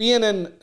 PNN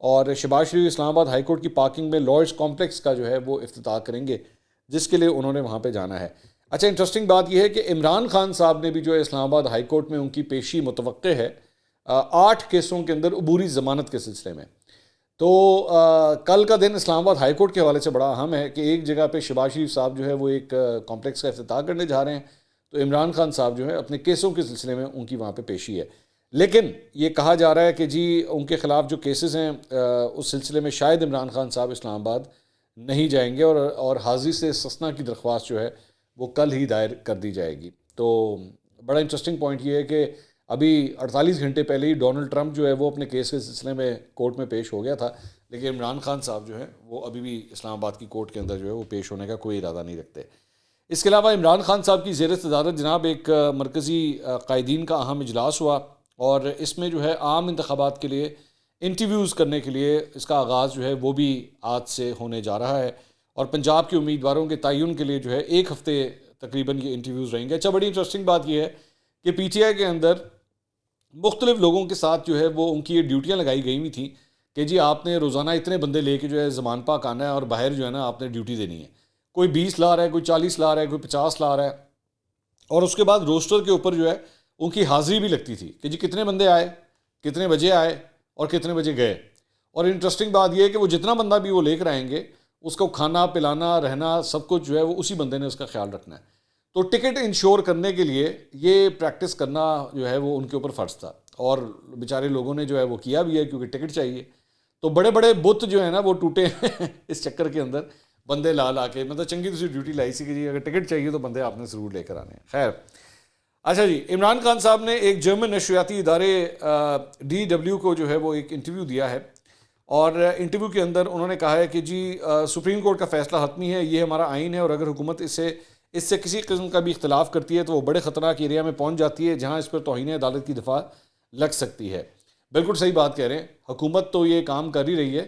اور شہباز شریف اسلام آباد high court کی پارکنگ میں لارڈز کمپلیکس کا جو ہے وہ افتتاح کریں گے، جس کے لیے انہوں نے وہاں پہ جانا ہے۔ اچھا، انٹرسٹنگ بات یہ ہے کہ عمران خان صاحب نے بھی جو ہے اسلام آباد ہائی کورٹ میں ان کی پیشی متوقع ہے 8 کیسوں کے اندر عبوری ضمانت کے سلسلے میں۔ تو کل کا دن اسلام آباد ہائی کورٹ کے حوالے سے بڑا اہم ہے کہ ایک جگہ پہ شہباز شریف صاحب جو ہے وہ ایک کمپلیکس کا افتتاح کرنے جا رہے ہیں، تو عمران خان صاحب جو ہے اپنے کیسوں کے سلسلے میں ان کی وہاں پہ پیشی ہے۔ لیکن یہ کہا جا رہا ہے کہ جی ان کے خلاف جو کیسز ہیں اس سلسلے میں شاید عمران خان صاحب اسلام آباد نہیں جائیں گے، اور حاضری سے استثناء کی درخواست جو ہے وہ کل ہی دائر کر دی جائے گی۔ تو بڑا انٹرسٹنگ پوائنٹ یہ ہے کہ ابھی 48 گھنٹے پہلے ہی ڈونلڈ ٹرمپ جو ہے وہ اپنے کیس کے سلسلے میں کورٹ میں پیش ہو گیا تھا، لیکن عمران خان صاحب جو ہے وہ ابھی بھی اسلام آباد کی کورٹ کے اندر جو ہے وہ پیش ہونے کا کوئی ارادہ نہیں رکھتے۔ اس کے علاوہ عمران خان صاحب کی زیر صدارت جناب ایک مرکزی قائدین کا اہم اجلاس ہوا، اور اس میں جو ہے عام انتخابات کے لیے انٹرویوز کرنے کے لیے اس کا آغاز جو ہے وہ بھی آج سے ہونے جا رہا ہے، اور پنجاب کے امیدواروں کے تعین کے لیے جو ہے ایک ہفتے تقریباً یہ انٹرویوز رہیں گے۔ اچھا، بڑی انٹرسٹنگ بات یہ ہے کہ پی ٹی آئی کے اندر مختلف لوگوں کے ساتھ جو ہے وہ ان کی یہ ڈیوٹیاں لگائی گئی ہوئی تھیں کہ جی آپ نے روزانہ اتنے بندے لے کے جو ہے زمان پاک آنا ہے، اور باہر جو ہے نا آپ نے ڈیوٹی دینی ہے۔ کوئی 20 لا رہا ہے، کوئی 40 لا رہا ہے، کوئی 50 لا رہا ہے، اور اس کے بعد روسٹر کے اوپر جو ہے ان کی حاضری بھی لگتی تھی کہ جی کتنے بندے آئے، کتنے بجے آئے اور کتنے بجے گئے۔ اور انٹرسٹنگ بات یہ ہے کہ وہ جتنا بندہ بھی وہ لے کر آئیں گے، اس کو کھانا پلانا رہنا سب کچھ جو ہے وہ اسی بندے نے اس کا خیال رکھنا ہے۔ تو ٹکٹ انشور کرنے کے لیے یہ پریکٹس کرنا جو ہے وہ ان کے اوپر فرض تھا، اور بیچارے لوگوں نے جو ہے وہ کیا بھی ہے کیونکہ ٹکٹ چاہیے۔ تو بڑے بڑے بت جو ہے نا وہ ٹوٹے اس چکر کے اندر، بندے لا کے، مطلب چنگی دوسری ڈیوٹی لائی سی کہ جی اگر ٹکٹ چاہیے تو بندے آپ نے ضرور لے کر آنے ہیں۔ خیر، اچھا جی، عمران خان صاحب نے ایک جرمن نشریاتی ادارے DW کو جو ہے وہ ایک انٹرویو دیا ہے، اور انٹرویو کے اندر انہوں نے کہا ہے کہ جی سپریم کورٹ کا فیصلہ حتمی ہے، یہ ہمارا آئین ہے، اور اگر حکومت اس سے کسی قسم کا بھی اختلاف کرتی ہے تو وہ بڑے خطرناک ایریا میں پہنچ جاتی ہے جہاں اس پر توہین عدالت کی دفعہ لگ سکتی ہے۔ بالکل صحیح بات کہہ رہے ہیں، حکومت تو یہ کام کر ہی رہی ہے،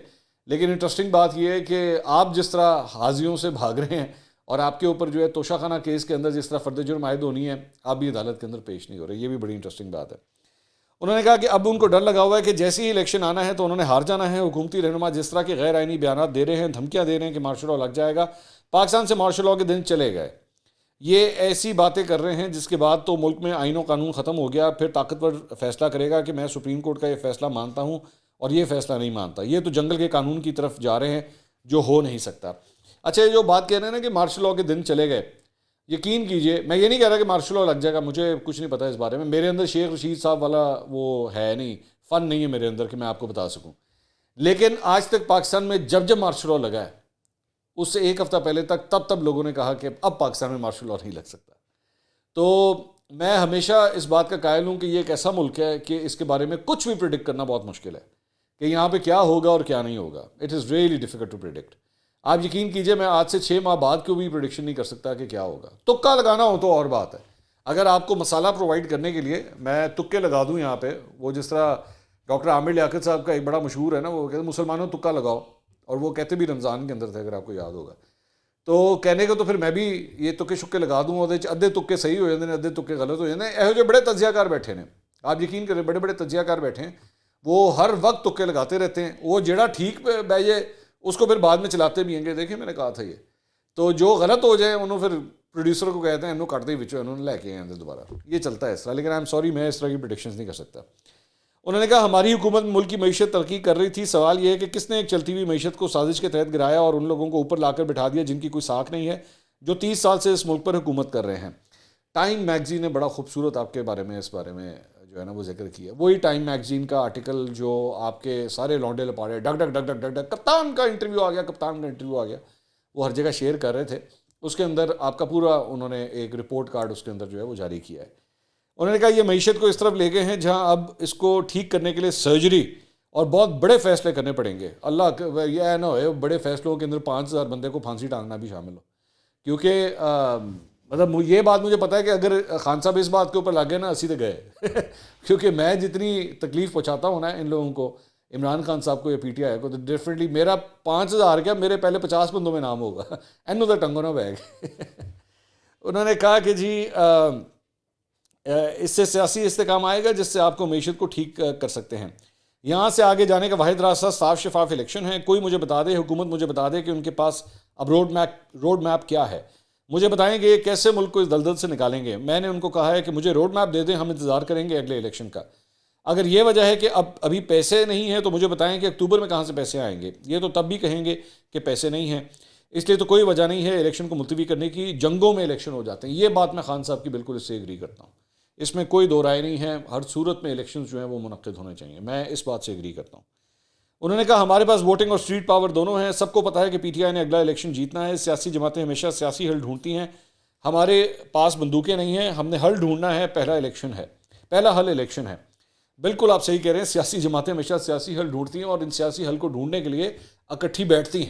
لیکن انٹرسٹنگ بات یہ ہے کہ آپ جس طرح حاضریوں سے بھاگ رہے ہیں، اور آپ کے اوپر جو ہے توشہ خانہ کیس کے اندر جس طرح فرد جرم عائد ہونی ہے، آپ بھی عدالت کے اندر پیش نہیں ہو رہے۔ یہ بھی بڑی انٹرسٹنگ بات ہے۔ انہوں نے کہا کہ اب ان کو ڈر لگا ہوا ہے کہ جیسے ہی الیکشن آنا ہے تو انہوں نے ہار جانا ہے۔ حکومتی رہنما جس طرح کے غیر آئینی بیانات دے رہے ہیں، دھمکیاں دے رہے ہیں کہ مارشل لاء لگ جائے گا، پاکستان سے مارشل لاء کے دن چلے گئے، یہ ایسی باتیں کر رہے ہیں جس کے بعد تو ملک میں آئین و قانون ختم ہو گیا، پھر طاقتور فیصلہ کرے گا کہ میں سپریم کورٹ کا یہ فیصلہ مانتا ہوں اور یہ فیصلہ نہیں مانتا۔ یہ تو جنگل کے قانون کی طرف جا رہے ہیں جو ہو نہیں سکتا۔ اچھا، یہ جو بات کہہ رہے ہیں نا کہ مارشل لاء کے دن چلے گئے، یقین کیجئے میں یہ نہیں کہہ رہا کہ مارشل لاء لگ جائے گا، مجھے کچھ نہیں پتا اس بارے میں، میرے اندر شیخ رشید صاحب والا وہ ہے نہیں، فن نہیں ہے میرے اندر کہ میں آپ کو بتا سکوں۔ لیکن آج تک پاکستان میں جب مارشل لاء لگا ہے، اس سے ایک ہفتہ پہلے تک تب لوگوں نے کہا کہ اب پاکستان میں مارشل لاء نہیں لگ سکتا۔ تو میں ہمیشہ اس بات کا قائل ہوں کہ یہ ایک ایسا ملک ہے کہ اس کے بارے میں کچھ بھی پریڈکٹ کرنا بہت مشکل ہے کہ یہاں پہ کیا ہوگا اور کیا نہیں ہوگا۔ It is really difficult to predict. آپ یقین کیجئے میں آج سے 6 ماہ بعد کو بھی پریڈکشن نہیں کر سکتا کہ کیا ہوگا۔ تکا لگانا ہو تو اور بات ہے، اگر آپ کو مسالہ پرووائڈ کرنے کے لیے میں تکے لگا دوں یہاں پہ، وہ جس طرح ڈاکٹر عامر لیاقت صاحب کا ایک بڑا مشہور ہے نا، وہ کہتے ہیں مسلمانوں تکا لگاؤ، اور وہ کہتے بھی رمضان کے اندر تھے اگر آپ کو یاد ہوگا۔ تو کہنے کو تو پھر میں بھی یہ تکے شکے لگا دوں، اور ادھے تکے صحیح ہو جاتے ہیں، ادھے تکے غلط ہو جاتے ہیں۔ ایہو جو بڑے تجزیہ کار بیٹھے ہیں، آپ یقین کریں بڑے بڑے تجزیہ کار بیٹھے ہیں، وہ ہر وقت تکے لگاتے رہتے ہیں۔ وہ جڑا ٹھیک پہ بیجے اس کو پھر بعد میں چلاتے بھی ہیں کہ دیکھیں میں نے کہا تھا یہ، تو جو غلط ہو جائے انہوں پھر پروڈیوسر کو کہتے ہیں انہوں کاٹتے ہی انہوں نے لے کے آئے دوبارہ۔ یہ چلتا ہے اس طرح، لیکن آئی ایم سوری میں اس طرح کی پریڈکشنز نہیں کر سکتا۔ انہوں نے کہا ہماری حکومت ملک کی معیشت ترقی کر رہی تھی، سوال یہ ہے کہ کس نے ایک چلتی ہوئی معیشت کو سازش کے تحت گرایا اور ان لوگوں کو اوپر لا کر بٹھا دیا جن کی کوئی ساکھ نہیں ہے، جو 30 سال سے اس ملک پر حکومت کر رہے ہیں۔ ٹائم میگزین نے بڑا خوبصورت آپ کے بارے میں اس بارے میں جو ہے نا وہ ذکر کیا، وہی ٹائم میگزین کا آرٹیکل جو آپ کے سارے لونڈے لپاڑے ڈگ ڈگ ڈگ ڈگ ڈگ ڈگ کپتان کا انٹرویو آ گیا، وہ ہر جگہ شیئر کر رہے تھے، اس کے اندر آپ کا پورا انہوں نے ایک رپورٹ کارڈ اس کے اندر جو ہے وہ جاری کیا ہے۔ انہوں نے کہا یہ معیشت کو اس طرف لے گئے ہیں جہاں اب اس کو ٹھیک کرنے کے لیے سرجری اور بہت بڑے فیصلے کرنے پڑیں گے۔ اللہ یہ نہ ہوئے بڑے فیصلوں کے اندر 5000 بندے کو پھانسی ٹانگنا بھی شامل ہو، کیونکہ مطلب یہ بات مجھے پتا ہے کہ اگر خان صاحب اس بات کے اوپر لگ گئے نا اسی تو گئے کیونکہ میں جتنی تکلیف پہنچاتا ہوں نا ان لوگوں کو، عمران خان صاحب کو یا پی ٹی آئی کو، تو ڈیفینیٹلی میرا 5000 کیا میرے پہلے 50 بندوں میں نام ہوگا اینو تو ٹنگو نہ بیگ۔ انہوں نے کہا کہ جی اس سے سیاسی استحکام آئے گا جس سے آپ کو معیشت کو ٹھیک کر سکتے ہیں۔ یہاں سے آگے جانے کا واحد راستہ صاف شفاف الیکشن ہے. کوئی مجھے بتا دے, حکومت مجھے بتا دے کہ ان کے پاس اب روڈ میپ کیا ہے. مجھے بتائیں گے کیسے ملک کو اس دلدل سے نکالیں گے. میں نے ان کو کہا ہے کہ مجھے روڈ میپ دے دیں, ہم انتظار کریں گے اگلے الیکشن کا. اگر یہ وجہ ہے کہ ابھی پیسے نہیں ہیں تو مجھے بتائیں کہ اکتوبر میں کہاں سے پیسے آئیں گے. یہ تو تب بھی کہیں گے کہ پیسے نہیں ہیں, اس لیے تو کوئی وجہ نہیں ہے الیکشن کو ملتوی کرنے کی. جنگوں میں الیکشن ہو جاتے ہیں. یہ بات میں خان صاحب کی بالکل اس سے ایگری کرتا ہوں, اس میں کوئی دو رائے نہیں ہے. ہر صورت میں الیکشنز جو ہیں وہ منعقد ہونے چاہیے, میں اس بات سے ایگری کرتا ہوں. انہوں نے کہا ہمارے پاس ووٹنگ اور اسٹریٹ پاور دونوں ہیں. سب کو پتہ ہے کہ پی ٹی آئی نے اگلا الیکشن جیتنا ہے. سیاسی جماعتیں ہمیشہ سیاسی حل ڈھونڈتی ہیں. ہمارے پاس بندوقیں نہیں ہیں, ہم نے حل ڈھونڈنا ہے. پہلا حل الیکشن ہے. بالکل آپ صحیح کہہ رہے ہیں, سیاسی جماعتیں ہمیشہ سیاسی حل ڈھونڈتی ہیں اور ان سیاسی حل کو ڈھونڈنے کے لیے اکٹھی بیٹھتی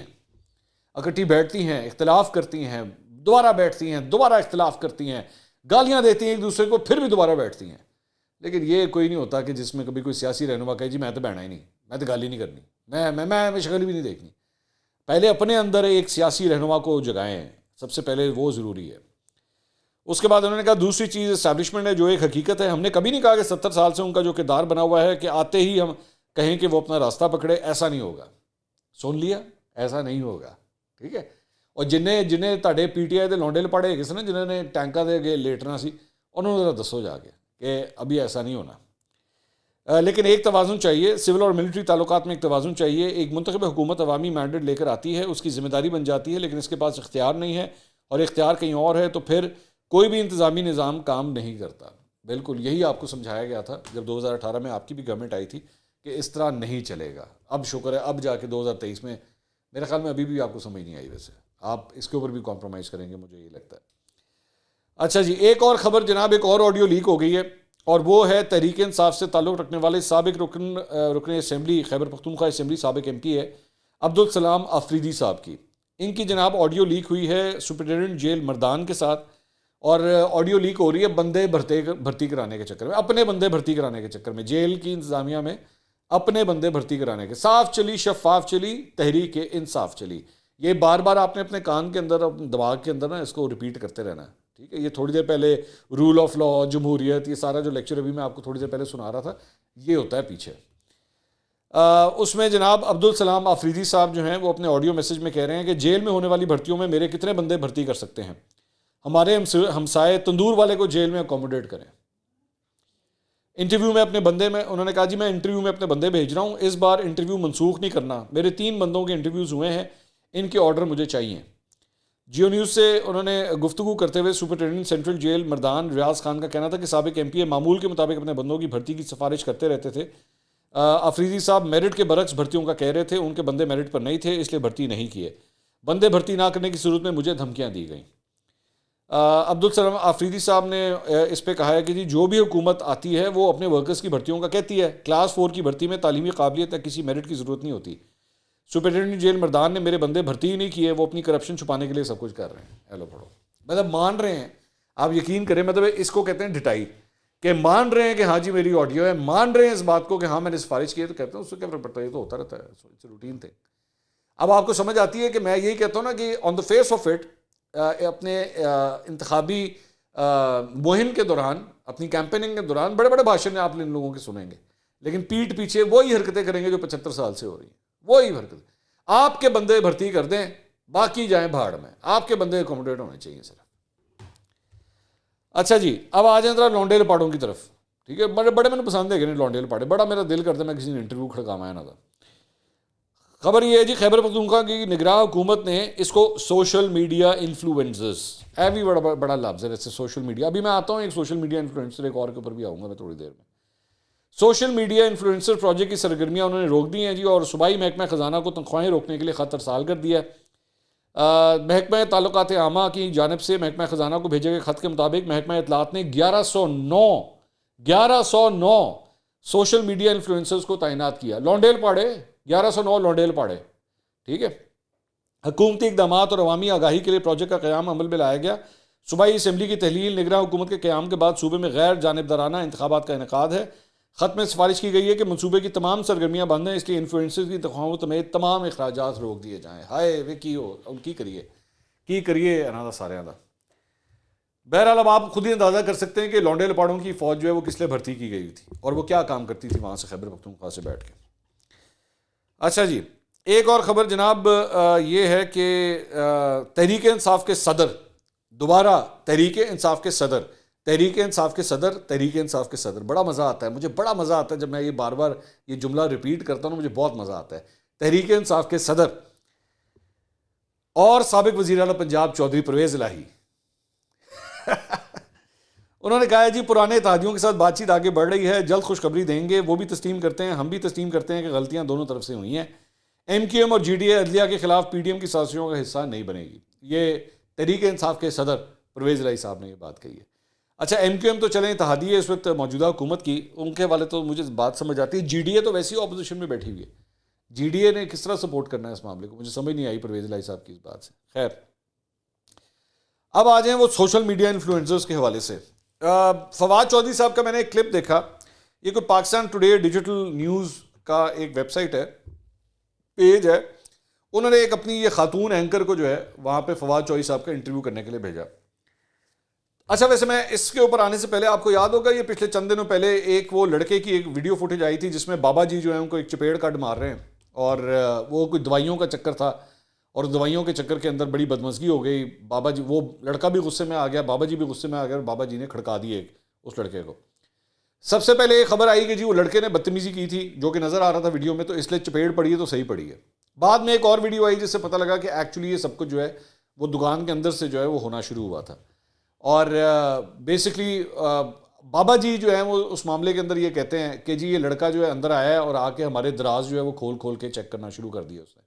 ہیں, اختلاف کرتی ہیں, دوبارہ بیٹھتی ہیں, دوبارہ اختلاف کرتی ہیں, گالیاں دیتی ہیں ایک دوسرے کو, پھر بھی دوبارہ بیٹھتی ہیں. لیکن یہ کوئی نہیں ہوتا کہ جس میں کبھی کوئی سیاسی رہنما کہے جی میں تو بہنا ہی نہیں, میں تو گالی نہیں کرنی, میں شکل بھی نہیں دیکھنی. پہلے اپنے اندر ایک سیاسی رہنما کو جگائیں, سب سے پہلے وہ ضروری ہے. اس کے بعد انہوں نے کہا دوسری چیز اسٹیبلشمنٹ ہے جو ایک حقیقت ہے. ہم نے کبھی نہیں کہا کہ 70 سال سے ان کا جو کردار بنا ہوا ہے کہ آتے ہی ہم کہیں کہ وہ اپنا راستہ پکڑے. ایسا نہیں ہوگا, سن لیا, ایسا نہیں ہوگا. ٹھیک ہے. اور جنہیں تاڑے پی ٹی آئی دے لونڈے لپاڑے گئے نا, جنہوں نے ٹینکا دے کے لیٹنا سی, انہوں نے ذرا دسو جا کے کہ ابھی ایسا نہیں ہونا. لیکن ایک توازن چاہیے, سول اور ملٹری تعلقات میں ایک توازن چاہیے. ایک منتخب حکومت عوامی مینڈیٹ لے کر آتی ہے, اس کی ذمہ داری بن جاتی ہے, لیکن اس کے پاس اختیار نہیں ہے اور اختیار کہیں اور ہے, تو پھر کوئی بھی انتظامی نظام کام نہیں کرتا. بالکل یہی آپ کو سمجھایا گیا تھا جب 2018 میں آپ کی بھی گورنمنٹ آئی تھی کہ اس طرح نہیں چلے گا. اب شکر ہے اب جا کے 2023 میں میرے خیال میں ابھی بھی آپ کو سمجھ نہیں آئی. ویسے آپ اس کے اوپر بھی کمپرومائز کریں گے, مجھے یہ لگتا ہے. اچھا جی, ایک اور خبر جناب, ایک اور آڈیو لیک ہو گئی ہے اور وہ ہے تحریک انصاف سے تعلق رکھنے والے سابق رکن اسمبلی خیبر پختونخوا اسمبلی سابق ایم پی ہے عبدالسلام آفریدی صاحب کی. ان کی جناب آڈیو لیک ہوئی ہے سپرنٹینڈنٹ جیل مردان کے ساتھ, اور آڈیو لیک ہو رہی ہے بندے بھرتی کرانے کے چکر میں, اپنے بندے بھرتی کرانے کے چکر میں, جیل کی انتظامیہ میں اپنے بندے بھرتی کرانے کے. صاف چلی, شفاف چلی, تحریک انصاف چلی. یہ بار بار آپ نے اپنے کان کے اندر, اپنے دماغ کے اندر نا اس کو ریپیٹ کرتے رہنا ہے. ٹھیک ہے. یہ تھوڑی دیر پہلے رول آف لا, جمہوریت, یہ سارا جو لیکچر ابھی میں آپ کو تھوڑی دیر پہلے سنا رہا تھا, یہ ہوتا ہے پیچھے. اس میں جناب عبدالسلام آفریدی صاحب جو ہیں وہ اپنے آڈیو میسج میں کہہ رہے ہیں کہ جیل میں ہونے والی بھرتیوں میں میرے کتنے بندے بھرتی کر سکتے ہیں. ہمارے ہمسائے تندور والے کو جیل میں اکوموڈیٹ کریں. انٹرویو میں اپنے بندے میں انہوں نے کہا جی میں انٹرویو میں اپنے بندے بھیج رہا ہوں, اس بار انٹرویو منسوخ نہیں کرنا. میرے 3 بندوں کے انٹرویوز ہوئے ہیں, ان کے آرڈر مجھے چاہیے. جیو نیوز سے انہوں نے گفتگو کرتے ہوئے سپرنٹینڈنٹ سینٹرل جیل مردان ریاض خان کا کہنا تھا کہ سابق ایم پی اے معمول کے مطابق اپنے بندوں کی بھرتی کی سفارش کرتے رہتے تھے. آفریدی صاحب میرٹ کے برعکس بھرتیوں کا کہہ رہے تھے, ان کے بندے میرٹ پر نہیں تھے اس لیے بھرتی نہیں کیے. بندے بھرتی نہ کرنے کی صورت میں مجھے دھمکیاں دی گئیں. عبدالسلام آفریدی صاحب نے اس پہ کہا ہے کہ جی جو بھی حکومت آتی ہے وہ اپنے ورکرز کی بھرتیوں کا کہتی ہے. کلاس 4 کی بھرتی میں تعلیمی قابلیت یا کسی میرٹ کی ضرورت نہیں ہوتی. سپرنٹینڈنٹ جیل مردان نے میرے بندے بھرتی ہی نہیں کیے, وہ اپنی کرپشن چھپانے کے لیے سب کچھ کر رہے ہیں. ہیلو پڑھو, مطلب مان رہے ہیں, آپ یقین کریں, مطلب اس کو کہتے ہیں ڈٹائی, کہ مان رہے ہیں کہ ہاں جی میری آڈیو ہے, مان رہے ہیں اس بات کو کہ ہاں میں نے سفارش کی ہے, تو کہتے ہیں اس سے کیا فرق پڑتا ہے, یہ تو ہوتا رہتا ہے, اٹس روٹین تھنگ. اب آپ کو سمجھ آتی ہے کہ میں یہی کہتا ہوں نا کہ آن دا فیس آف اٹ اپنے انتخابی مہم کے دوران, اپنی کیمپیننگ کے دوران بڑے بڑے بھاشن آپ ان لوگوں کے سنیں گے, لیکن پیٹ پیچھے وہی حرکتیں کریں گے جو 75 سال سے ہو رہی ہیں, وہی حرکتیں. آپ کے بندے بھرتی کر دیں, باقی جائیں بھاڑ میں, آپ کے بندے اکوموڈیٹ ہونے چاہیے صرف. اچھا جی, اب آ جائیں ذرا لونڈے لپاڑوں کی طرف. ٹھیک ہے, بڑے میں نے پسند ہے کہ نہیں لونڈے لپاڑے, بڑا میرا دل کرتا ہے میں کسی نے انٹرویو کھڑکاوایا نہ تھا. خبر یہ ہے جی, خیبر پختونخوا کی نگراں حکومت نے اس کو سوشل میڈیا انفلوئنسرز, اے بھی بڑا لفظ ہے ویسے سوشل میڈیا. ابھی میں آتا ہوں ایک سوشل میڈیا انفلوئنسر, ایک اور کے اوپر بھی آؤں گا میں تھوڑی دیر میں. سوشل میڈیا انفلوئنسر پروجیکٹ کی سرگرمیاں انہوں نے روک دی ہیں جی, اور صوبائی محکمہ خزانہ کو تنخواہیں روکنے کے لیے خط ارسال کر دیا ہے. محکمہ تعلقات عامہ کی جانب سے محکمہ خزانہ کو بھیجے گئے خط کے مطابق محکمہ اطلاعات نے 1109 سوشل میڈیا انفلوئنسرز کو تعینات کیا. لونڈیل پاڑے 1109 لونڈیل پاڑے. ٹھیک ہے. حکومتی اقدامات اور عوامی آگاہی کے لیے پروجیکٹ کا قیام عمل میں لایا گیا. صوبائی اسمبلی کی تحلیل نگراں حکومت کے قیام کے بعد صوبے میں غیر جانبدارانہ انتخابات کا انعقاد ہے. خط میں سفارش کی گئی ہے کہ منصوبے کی تمام سرگرمیاں بند ہیں, اس لیے انفلوئنسرز کی تنخواہوں سمیت تمام اخراجات روک دیے جائیں. ہائے وہ کی کریے انہوں سارے کا. بہرحال اب آپ خود ہی اندازہ کر سکتے ہیں کہ لونڈے لپاڑوں کی فوج جو ہے وہ کس لیے بھرتی کی گئی تھی اور وہ کیا کام کرتی تھی وہاں سے خیبر پختونخوا سے بیٹھ کے. اچھا جی، ایک اور خبر جناب یہ ہے کہ تحریک انصاف کے صدر دوبارہ تحریک انصاف کے صدر بڑا مزہ آتا ہے مجھے، بڑا مزہ آتا ہے جب میں یہ بار بار یہ جملہ ریپیٹ کرتا ہوں، مجھے بہت مزہ آتا ہے. تحریک انصاف کے صدر اور سابق وزیر اعلیٰ پنجاب چودھری پرویز الہی انہوں نے کہا ہے جی پرانے اتحادیوں کے ساتھ بات چیت آگے بڑھ رہی ہے، جلد خوشخبری دیں گے. وہ بھی تسلیم کرتے ہیں، ہم بھی تسلیم کرتے ہیں کہ غلطیاں دونوں طرف سے ہوئی ہیں. ایم کیو ایم اور جی ڈی اے عدلیہ کے خلاف پی ڈی ایم کی سازشوں کا حصہ نہیں بنے گی. یہ تحریک انصاف کے صدر پرویز الہی صاحب نے یہ بات کہی ہے. اچھا ایم کیو ایم تو چلیں اتحادی ہے اس وقت موجودہ حکومت کی، ان کے والے تو مجھے بات سمجھ آتی ہے. جی ڈی اے تو ویسی اپوزیشن میں بیٹھی ہوئی ہے، جی ڈی اے نے کس طرح سپورٹ کرنا ہے اس معاملے کو، مجھے سمجھ نہیں آئی پرویز الہی صاحب کی اس بات سے. خیر اب آ جائیں وہ سوشل میڈیا انفلوئنسرز کے حوالے سے. فواد چودھری صاحب کا میں نے ایک کلپ دیکھا، یہ کوئی پاکستان ٹوڈے ڈیجیٹل نیوز کا ایک ویب سائٹ ہے، پیج ہے، انہوں نے ایک اپنی یہ خاتون اینکر کو جو ہے وہاں پہ فواد چودھری صاحب کا انٹرویو کرنے کے لیے بھیجا. اچھا ویسے میں اس کے اوپر آنے سے پہلے آپ کو یاد ہوگا یہ پچھلے چند دنوں پہلے ایک وہ لڑکے کی ایک ویڈیو فوٹیج آئی تھی جس میں بابا جی جو ہیں ان کو ایک چپیڑ کاٹ مار رہے ہیں، اور وہ کوئی دوائیوں کا چکر تھا، اور دوائیوں کے چکر کے اندر بڑی بدمزگی ہو گئی. بابا جی، وہ لڑکا بھی غصے میں آ گیا، بابا جی بھی غصے میں آ گیا، اور بابا جی نے کھڑکا دی ایک اس لڑکے کو. سب سے پہلے یہ خبر آئی کہ جی وہ لڑکے نے بدتمیزی کی تھی جو کہ نظر آ رہا تھا ویڈیو میں، تو اس لیے چپیڑ پڑی ہے تو صحیح پڑی ہے. بعد میں ایک اور ویڈیو آئی جس سے پتہ لگا کہ ایکچولی یہ سب کچھ جو ہے وہ دکان کے اندر سے جو ہے وہ ہونا شروع ہوا تھا. اور بیسکلی بابا جی جو ہیں وہ اس معاملے کے اندر یہ کہتے ہیں کہ جی یہ لڑکا جو ہے اندر آیا ہے اور آ کے ہمارے دراز جو ہے وہ کھول کھول کے چیک کرنا شروع کر دیا اس نے.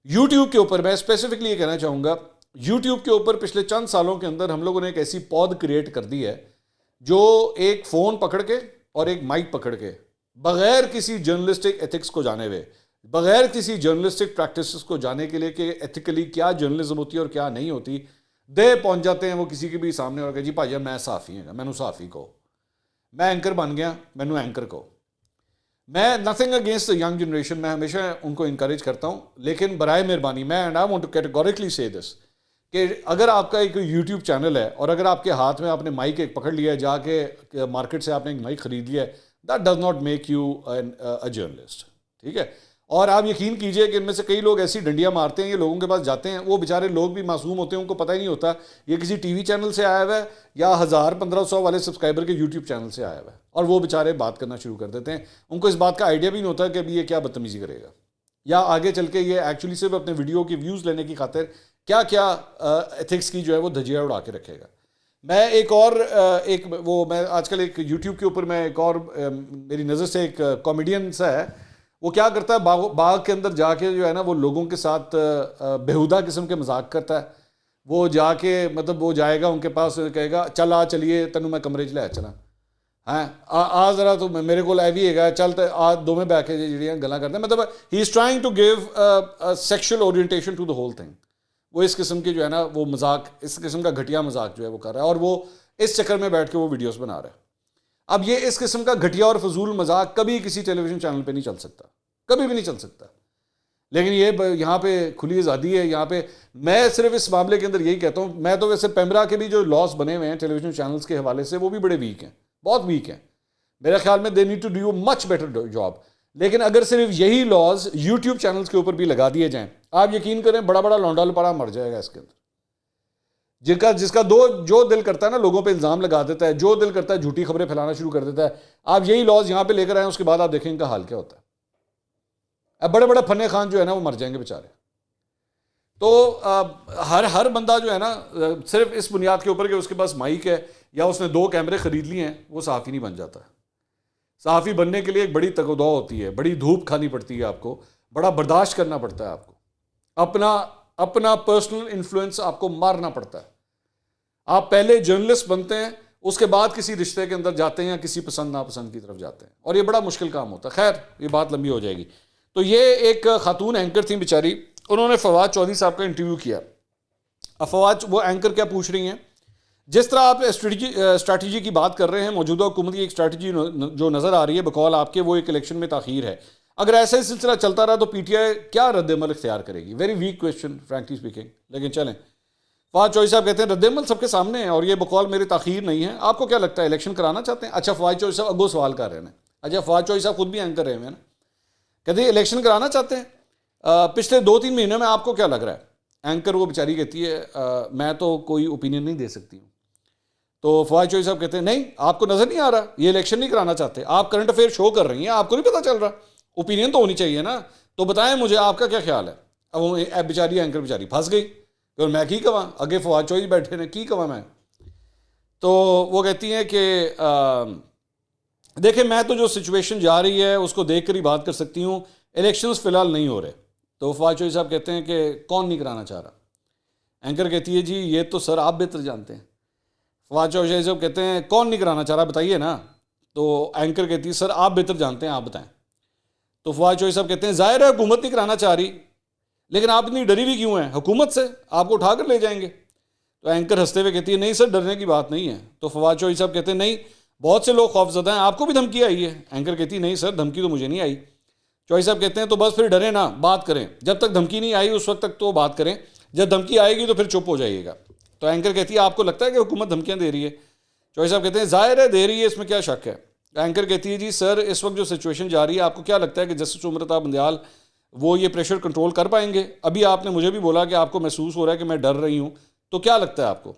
یوٹیوب کے اوپر میں اسپیسیفکلی یہ کہنا چاہوں گا، یوٹیوب کے اوپر پچھلے چند سالوں کے اندر ہم لوگوں نے ایک ایسی پود کریٹ کر دی ہے جو ایک فون پکڑ کے اور ایک مائک پکڑ کے بغیر کسی جرنلسٹک ایتھکس کو جانے ہوئے، بغیر کسی جرنلسٹک پریکٹسز کو جانے کے لیے کہ ایتھیکلی کیا جرنلزم ہوتی ہے اور کیا نہیں ہوتی، دے پہنچ جاتے ہیں وہ کسی کے بھی سامنے اور کہ جی بھائی میں صحافی ہوں، میں صحافی کو، میں اینکر بن گیا، میں اینکر کو. میں nothing against the young generation, میں ہمیشہ ان کو انکریج کرتا ہوں، لیکن برائے مہربانی میں and I want to categorically سے دس کہ اگر آپ کا ایک یوٹیوب چینل ہے اور اگر آپ کے ہاتھ میں آپ نے مائک ایک پکڑ لیا ہے، جا کے مارکیٹ سے آپ نے ایک مائک خرید لیا ہے، that does not make you a journalist. ٹھیک ہے، اور آپ یقین کیجئے کہ ان میں سے کئی لوگ ایسی ڈنڈیاں مارتے ہیں، یہ لوگوں کے پاس جاتے ہیں، وہ بیچارے لوگ بھی معصوم ہوتے ہیں، ان کو پتہ ہی نہیں ہوتا یہ کسی ٹی وی چینل سے آیا ہوا ہے یا 1000-1500 والے سبسکرائبر کے یوٹیوب چینل سے آیا ہوا ہے، اور وہ بیچارے بات کرنا شروع کر دیتے ہیں. ان کو اس بات کا آئیڈیا بھی نہیں ہوتا کہ ابھی یہ کیا بدتمیزی کرے گا، یا آگے چل کے یہ ایکچولی صرف اپنے ویڈیو کی ویوز لینے کی خاطر کیا کیا ایتھکس کی جو ہے وہ دھجیاں اڑا کے رکھے گا. میں ایک اور میں آج کل ایک یوٹیوب کے اوپر میں ایک اور میری نظر سے ایک کامیڈین سا ہے، وہ کیا کرتا ہے باغ کے اندر جا کے جو ہے نا وہ لوگوں کے ساتھ بےہودہ قسم کے مذاق کرتا ہے. وہ جا کے مطلب وہ جائے گا ان کے پاس، کہے گا چل چلیے تینوں میں کمرے چ لے چلا، ہاں آ ذرا تو میرے کو بھی ہے گا، چل آ دو میں بہ کے جڑیاں گلاں کرتے ہیں. مطلب he is trying to give sexual orientation to the whole thing. وہ اس قسم کی جو ہے نا وہ مذاق، اس قسم کا گھٹیا مذاق جو ہے وہ کر رہا ہے، اور وہ اس چکر میں بیٹھ کے وہ ویڈیوز بنا رہا ہے. اب یہ اس قسم کا گھٹیا اور فضول مذاق کبھی کسی ٹیلی ویژن چینل پہ نہیں چل سکتا، کبھی بھی نہیں چل سکتا. لیکن یہ یہاں پہ کھلی آزادی ہے. یہاں پہ میں صرف اس معاملے کے اندر یہی کہتا ہوں، میں تو ویسے پیمرا کے بھی جو لاس بنے ہوئے ہیں ٹیلی ویژن چینلز کے حوالے سے وہ بھی بڑے ویک ہیں، بہت ویک ہیں میرے خیال میں. They need to do much better job. لیکن اگر صرف یہی لاز یوٹیوب چینلز کے اوپر بھی لگا دیے جائیں، آپ یقین کریں بڑا بڑا لونڈا لپارا مر جائے گا اس کے اندر. جس کا جو دل کرتا ہے نا لوگوں پہ الزام لگا دیتا ہے، جو دل کرتا ہے جھوٹی خبریں پھیلانا شروع کر دیتا ہے. آپ یہی لاز یہاں پہ لے کر آئیں، اس کے بعد آپ دیکھیں ان کا حال کیا ہوتا ہے. اب بڑے بڑے فنے خان جو ہے نا وہ مر جائیں گے بیچارے. تو ہر بندہ جو ہے نا صرف اس بنیاد کے اوپر کہ اس کے پاس مائک ہے یا اس نے 2 کیمرے خرید لیے ہیں وہ صحافی نہیں بن جاتا. صحافی بننے کے لیے ایک بڑی تگ و دو ہوتی ہے، بڑی دھوپ کھانی پڑتی ہے، آپ کو بڑا برداشت کرنا پڑتا ہے، آپ کو اپنا پرسنل انفلوئنس آپ کو مارنا پڑتا ہے. آپ پہلے جرنلسٹ بنتے ہیں، اس کے بعد کسی رشتے کے اندر جاتے ہیں یا کسی پسند ناپسند کی طرف جاتے ہیں، اور یہ بڑا مشکل کام ہوتا ہے. خیر یہ بات لمبی ہو جائے گی. تو یہ ایک خاتون اینکر تھیں بیچاری، انہوں نے فواد چودھری صاحب کا انٹرویو کیا. اب فواد وہ اینکر کیا پوچھ رہی ہیں، جس طرح آپ اسٹریٹجی کی بات کر رہے ہیں، موجودہ حکومت کی ایک اسٹریٹجی جو نظر آ رہی ہے بقول آپ کے وہ ایک الیکشن میں تاخیر ہے. اگر ایسا ہی سلسلہ چلتا رہا تو پی ٹی آئی کیا رد عمل اختیار کرے گی؟ Very weak question frankly speaking. لیکن چلیں، فواد چودھری صاحب کہتے ہیں رد عمل سب کے سامنے ہے اور یہ بقول میری تاخیر نہیں ہے. آپ کو کیا لگتا ہے الیکشن کرانا چاہتے ہیں؟ اچھا فواد چودھری صاحب اگو سوال کر رہے ہیں. اچھا فواد چودھری صاحب خود بھی اینکر رہے ہیں نا. کہتے ہیں الیکشن کرانا چاہتے ہیں، پچھلے 2-3 مہینے میں آپ کو کیا لگ رہا ہے؟ اینکر وہ بیچاری کہتی ہے میں تو کوئی اوپینین نہیں دے سکتی ہوں. تو فواد چوہدری صاحب کہتے ہیں نہیں، آپ کو نظر نہیں آ رہا یہ الیکشن نہیں کرانا چاہتے، آپ کرنٹ افیئر شو کر رہی ہیں، آپ کو نہیں پتہ چل رہا، اوپینین تو ہونی چاہیے نا، تو بتائیں مجھے آپ کا کیا خیال ہے. اب وہ بیچاری اینکر بیچاری پھنس گئی اور میں کی کہاں، اگے فواد چوہدری بیٹھے نے، کی کہاں میں. تو وہ کہتی ہیں کہ دیکھیں میں تو جو سچویشن جا رہی ہے اس کو دیکھ کر ہی بات کر سکتی ہوں، الیکشنز فی الحال نہیں ہو رہے. تو فواد چوہدری صاحب کہتے ہیں کہ کون نہیں کرانا چاہ رہا. اینکر کہتی ہے جی یہ تو سر آپ بہتر جانتے ہیں. فواد چوہدری صاحب کہتے ہیں کون نہیں کرانا چاہ رہا بتائیے نا. تو اینکر کہتی ہے سر آپ بہتر جانتے ہیں، آپ بتائیں. تو فواد چوہدری صاحب کہتے ہیں ظاہر ہے حکومت نہیں کرانا چاہ رہی، لیکن آپ اتنی ڈری بھی کیوں ہیں حکومت سے، آپ کو اٹھا کر لے جائیں گے. تو اینکر ہنستے ہوئے کہتی ہے نہیں سر ڈرنے کی بات نہیں ہے. تو فواد چوہدری صاحب کہتے ہیں نہیں بہت سے لوگ خوف زدہ ہیں، آپ کو بھی دھمکی آئی ہے. اینکر کہتی ہے نہیں سر دھمکی تو مجھے نہیں آئی. چوہدری صاحب کہتے ہیں تو بس پھر ڈرے نا، بات کریں، جب تک دھمکی نہیں آئی اس وقت تک تو بات کریں، جب دھمکی آئے گی تو پھر چپ ہو جائیے گا. تو اینکر کہتی ہے آپ کو لگتا ہے کہ حکومت دھمکیاں دے رہی ہے؟ چوہدری صاحب کہتے ہیں ظاہر ہے دے رہی ہے، اس میں کیا شک ہے. اینکر کہتی ہے جی سر اس وقت جو سچویشن جا رہی ہے آپ کو کیا لگتا ہے کہ جسٹس عمرتا بندیال وہ یہ پریشر کنٹرول کر پائیں گے؟ ابھی آپ نے مجھے بھی بولا کہ آپ کو محسوس ہو رہا ہے کہ میں ڈر رہی ہوں، تو کیا لگتا ہے آپ کو؟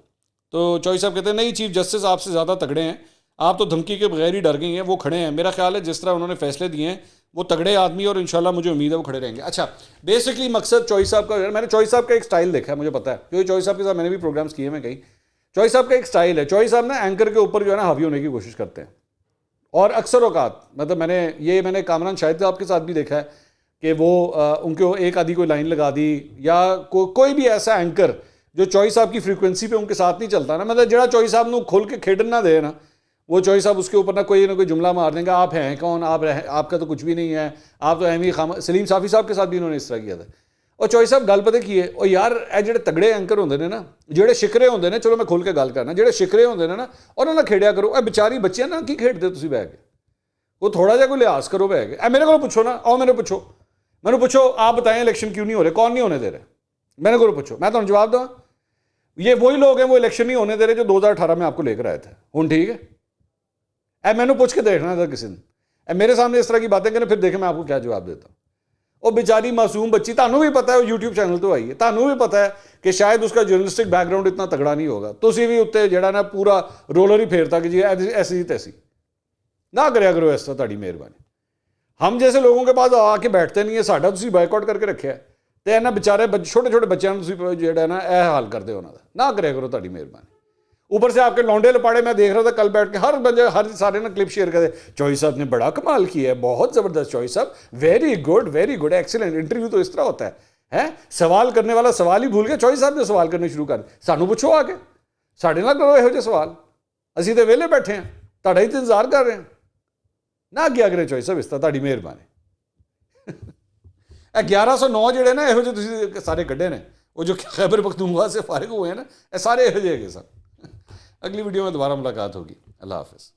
تو چوہدری صاحب کہتے ہیں نہیں چیف جسٹس آپ سے زیادہ تگڑے ہیں، آپ تو دھمکی کے بغیر ہی ڈر گئی ہیں، وہ کھڑے ہیں، میرا خیال ہے جس طرح انہوں نے فیصلے دیے ہیں وہ تگڑے آدمی، اور انشاءاللہ مجھے امید ہے وہ کھڑے رہیں گے. اچھا بیسکلی مقصد چوہدری صاحب کا، میں نے چوہدری صاحب کا ایک سٹائل دیکھا ہے، مجھے پتا ہے کیونکہ چوہدری صاحب کے ساتھ میں نے بھی پروگرامز کیے ہیں کئی. چوہدری صاحب کا ایک سٹائل ہے، چوہدری صاحب نا اینکر کے اوپر جو ہے نا حاوی ہونے کی کوشش کرتے ہیں، اور اکثر اوقات مطلب میں نے کامران شاہد صاحب کے ساتھ بھی دیکھا ہے کہ وہ ان کو ایک آدھی کوئی لائن لگا دی، یا کوئی بھی ایسا اینکر جو چوہدری صاحب کی فریکوینسی پہ ان کے ساتھ نہیں چلتا نا، مطلب جڑا چوہدری صاحب نو کھول کے کھیڈن نہ دے نا، وہ چوہدری صاحب اس کے اوپر نہ کوئی جملہ مار دیں گا، آپ ہیں کون، آپ کا تو کچھ بھی نہیں ہے، آپ تو اہمی سلیم صافی صاحب کے ساتھ بھی انہوں نے اس طرح کیا تھا. اور چوہدری صاحب گل پتہ کی ہے، اور یار اے جڑے تگڑے اینکر ہوندے نے نا، جڑے شکرے ہوندے نے، چلو میں کھول کے گل کرنا، جڑے شکرے ہوندے نے نا انہاں نال کھیڈیا کرو. اے بیچاری بچیاں نا کی کھیڈتے تسی بیٹھ کے، وہ تھوڑا جا کوئی لحاظ کرو بیٹھ کے. اے میرے کو پوچھو نا، آؤ میرے پوچھو آپ بتائیں الیکشن کیوں نہیں ہو رہے، کون نہیں ہونے دے رہے، میرے کو پوچھو، میں تمہیں جواب دوں. یہ وہی لوگ ہیں وہ الیکشن نہیں ہونے دے رہے جو 2018 میں آپ کو لے کر آئے تھے. ہوں ٹھیک ہے، اے میں نے پوچھ کے دیکھنا تھا کسی نے، اے میرے سامنے اس طرح کی باتیں کریں، پھر دیکھیں میں آپ کو کیا جواب دیتا ہوں. وہ بیچاری معصوم بچی، تانوں بھی پتہ ہے وہ یوٹیوب چینل تو آئی ہے، تانوں بھی پتہ ہے کہ شاید اس کا جرنلسٹک بیک گراؤنڈ اتنا تگڑا نہیں ہوگا، تسی بھی اتنے جڑا نا پورا رولر ہی پھیرتا کہ جی ایسی تیسی نہ کریا کرو اس طرح، تہاڈی مہربانی. ہم جیسے لوگوں کے پاس آ کے بیٹھتے نہیں ہیں، ساڈا تسی بائیک آؤٹ کر کے رکھیا ہے، تے انہاں بیچارے چھوٹے چھوٹے بچیاں نوں تسی جڑا نا اے حال کردے ہو، نہ کریا کرو تہاڈی مہربانی. اوپر سے آپ کے لونڈے لپاڑے میں دیکھ رہا تھا کل بیٹھ کے ہر سارے نا کلپ شیئر کرتے، چوہدری صاحب نے بڑا کمال کیا ہے، بہت زبردست چوہدری صاحب، ویری گڈ ایکسیلنٹ. انٹرویو تو اس طرح ہوتا ہے، سوال کرنے والا سوال ہی بھول گیا، چوہدری صاحب نے سوال کرنے شروع کر دیا. سانوں پوچھو آ کے، ساڈے نال کرو یہو جہے سوال، اسی تے ویلے بیٹھے ہیں، تہاڈا ہی انتظار کر رہے ہیں. نہ کیا کرے چوہدری صاحب اس طرح، تہاڈی مہربانی. 1109 جڑے نا یہو جہے تسی سارے کڈے نے، وہ جو خیبر پختونخوا سے فارغ ہوئے ہیں نا، یہ سارے یہو جہے سن. اگلی ویڈیو میں دوبارہ ملاقات ہوگی. اللہ حافظ.